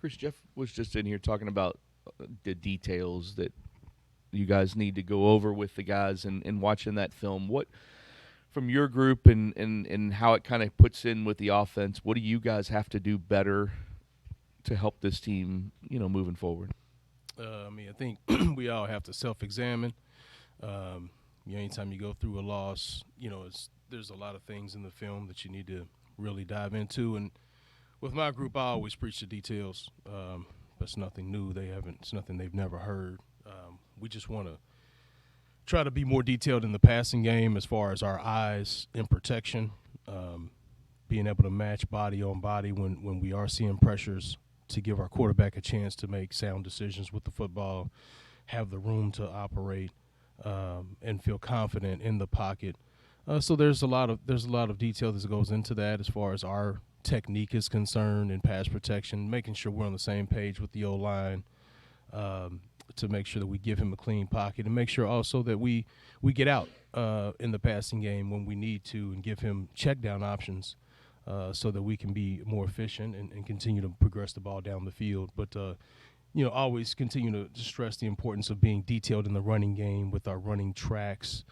Chris, Jeff was just in here talking about the details that you guys need to go over with the guys and watching that film. What from your group and how it kind of puts in with the offense, what do you guys have to do better to help this team, moving forward? I think we all have to self-examine. Anytime you go through a loss, there's a lot of things in the film that you need to really dive into. And with my group, I always preach the details. That's nothing new. It's nothing they've never heard. We just want to try to be more detailed in the passing game as far as our eyes in protection, being able to match body on body when we are seeing pressures to give our quarterback a chance to make sound decisions with the football, have the room to operate, and feel confident in the pocket. So there's a lot of detail that goes into that as far as our technique is concerned in pass protection, making sure we're on the same page with the O-line, to make sure that we give him a clean pocket and make sure also that we get out in the passing game when we need to and give him check down options so that we can be more efficient and continue to progress the ball down the field. But always continue to stress the importance of being detailed in the running game with our running tracks,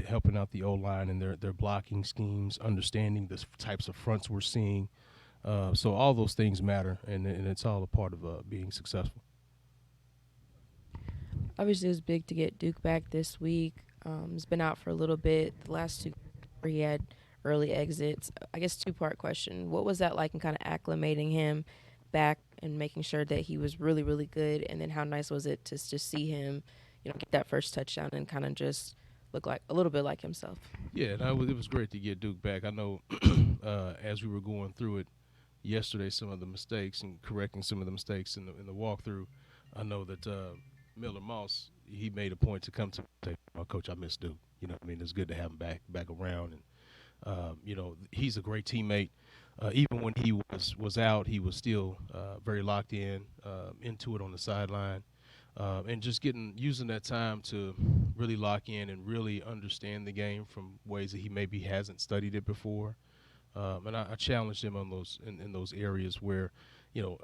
helping out the O-line and their blocking schemes, understanding the types of fronts we're seeing. So all those things matter, and it's all a part of being successful. Obviously, it was big to get Duke back this week. He's been out for a little bit. The last two, where he had early exits. I guess two-part question. What was that like in kind of acclimating him back and making sure that he was really, really good? And then how nice was it to just see him, get that first touchdown and kind of just look like a little bit like himself? Yeah, it was great to get Duke back. I know as we were going through it yesterday, some of the mistakes and correcting some of the mistakes in the walkthrough, I know that Miller Moss, he made a point to come to me and say, "Oh, Coach, I miss Duke." It's good to have him back around. And, he's a great teammate. Even when he was out, he was still very locked into it on the sideline. And just using that time to really lock in and really understand the game from ways that he maybe hasn't studied it before. And I challenged him on in those areas where,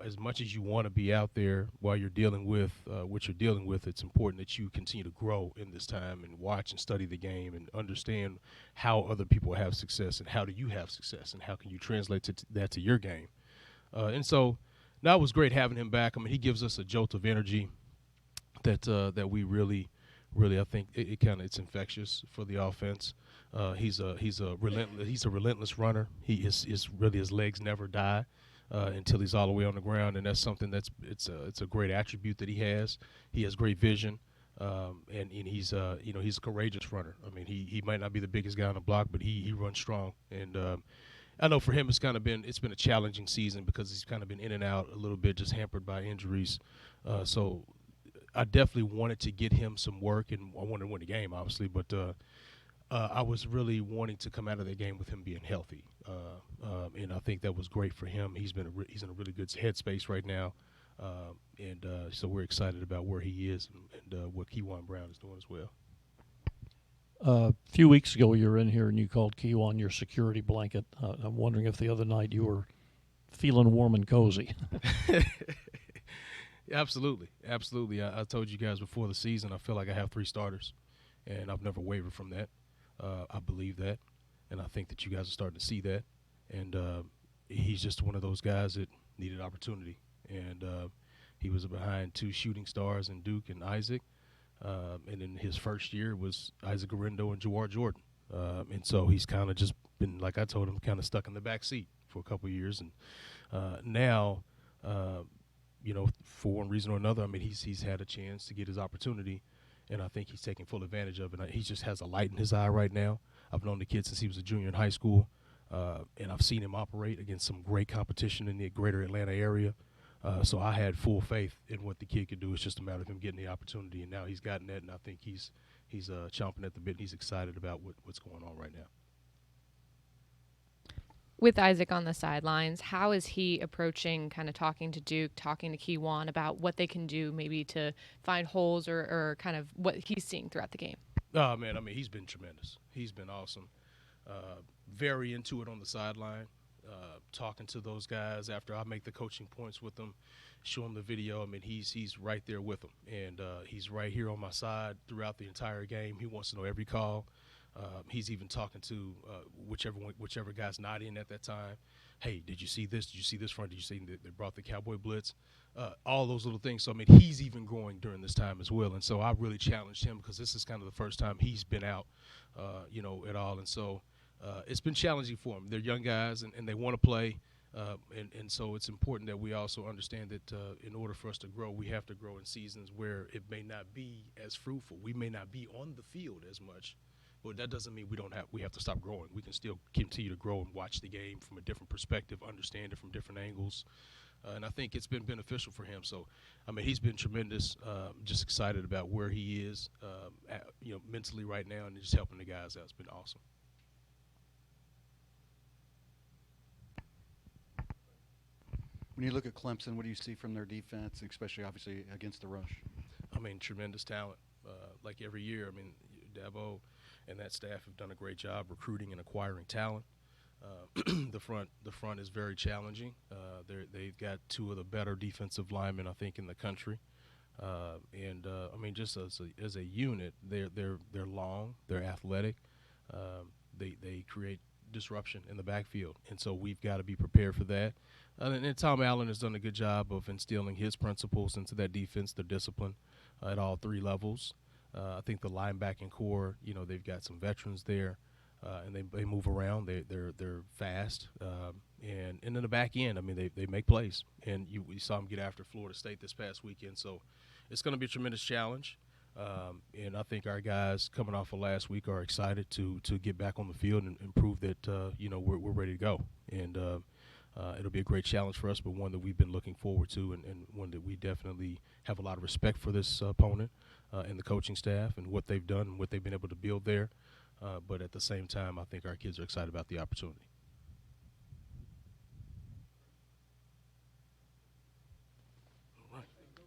as much as you want to be out there while you're dealing with what you're dealing with, it's important that you continue to grow in this time and watch and study the game and understand how other people have success and how do you have success and how can you translate that to your game. And so that was great having him back. He gives us a jolt of energy that we really, I think it's infectious for the offense. He's a relentless runner. He is really, his legs never die until he's all the way on the ground, and that's something it's a great attribute that he has. He has great vision, and he's a courageous runner. He might not be the biggest guy on the block, but he runs strong. And I know for him it's been a challenging season because he's kind of been in and out a little bit, just hampered by injuries. So I definitely wanted to get him some work, and I wanted to win the game, obviously. But I was really wanting to come out of the game with him being healthy, and I think that was great for him. He's in a really good headspace right now, and so we're excited about where he is and what Keywan Brown is doing as well. A few weeks ago, you were in here and you called Keywan your security blanket. I'm wondering if the other night you were feeling warm and cozy. Absolutely. I told you guys before the season, I feel like I have 3 starters, and I've never wavered from that. I believe that, and I think that you guys are starting to see that. And he's just one of those guys that needed opportunity. And he was behind 2 shooting stars in Duke and Isaac. And in his first year was Isaac Garendo and Jawar Jordan. And so he's kind of just been, like I told him, kind of stuck in the back seat for a couple of years. And now, for one reason or another, he's had a chance to get his opportunity, and I think he's taking full advantage of it. He just has a light in his eye right now. I've known the kid since he was a junior in high school, and I've seen him operate against some great competition in the greater Atlanta area. So I had full faith in what the kid could do. It's just a matter of him getting the opportunity, and now he's gotten that, and I think he's chomping at the bit. And he's excited about what's going on right now. With Isaac on the sidelines, how is he approaching kind of talking to Duke, talking to Keywan about what they can do maybe to find holes or kind of what he's seeing throughout the game? Oh, man, he's been tremendous. He's been awesome. Very into it on the sideline. talking to those guys after I make the coaching points with them, show them the video. I mean, he's right there with them, and he's right here on my side throughout the entire game. He wants to know every call. He's even talking to whichever guy's not in at that time. Hey, did you see this? Did you see this front? Did you see that they brought the Cowboy Blitz? All those little things. So, I mean, he's even growing during this time as well. And so I really challenged him because this is kind of the first time he's been out, at all. And so it's been challenging for him. They're young guys, and they want to play. And so it's important that we also understand that in order for us to grow, we have to grow in seasons where it may not be as fruitful. We may not be on the field as much. But that doesn't mean we have to stop growing. We can still continue to grow and watch the game from a different perspective, understand it from different angles. And I think it's been beneficial for him. So, I mean, he's been tremendous. Just excited about where he is, mentally right now, and just helping the guys out. It's been awesome. When you look at Clemson, what do you see from their defense, especially obviously against the rush? I mean, tremendous talent. Like every year, I mean, Dabo and that staff have done a great job recruiting and acquiring talent. The front is very challenging. They've got two of the better defensive linemen, I think, in the country. I mean, just as a unit, they're long, they're athletic. They create disruption in the backfield, and so we've got to be prepared for that. And Tom Allen has done a good job of instilling his principles into that defense, the discipline at all three levels. I think the linebacking core, they've got some veterans there, and they move around. They're fast, and in the back end, I mean, they make plays. And we saw them get after Florida State this past weekend, so it's going to be a tremendous challenge. And I think our guys coming off of last week are excited to get back on the field and prove that we're ready to go. And it'll be a great challenge for us, but one that we've been looking forward to, and one that we definitely have a lot of respect for this opponent and the coaching staff and what they've done and what they've been able to build there. But at the same time, I think our kids are excited about the opportunity.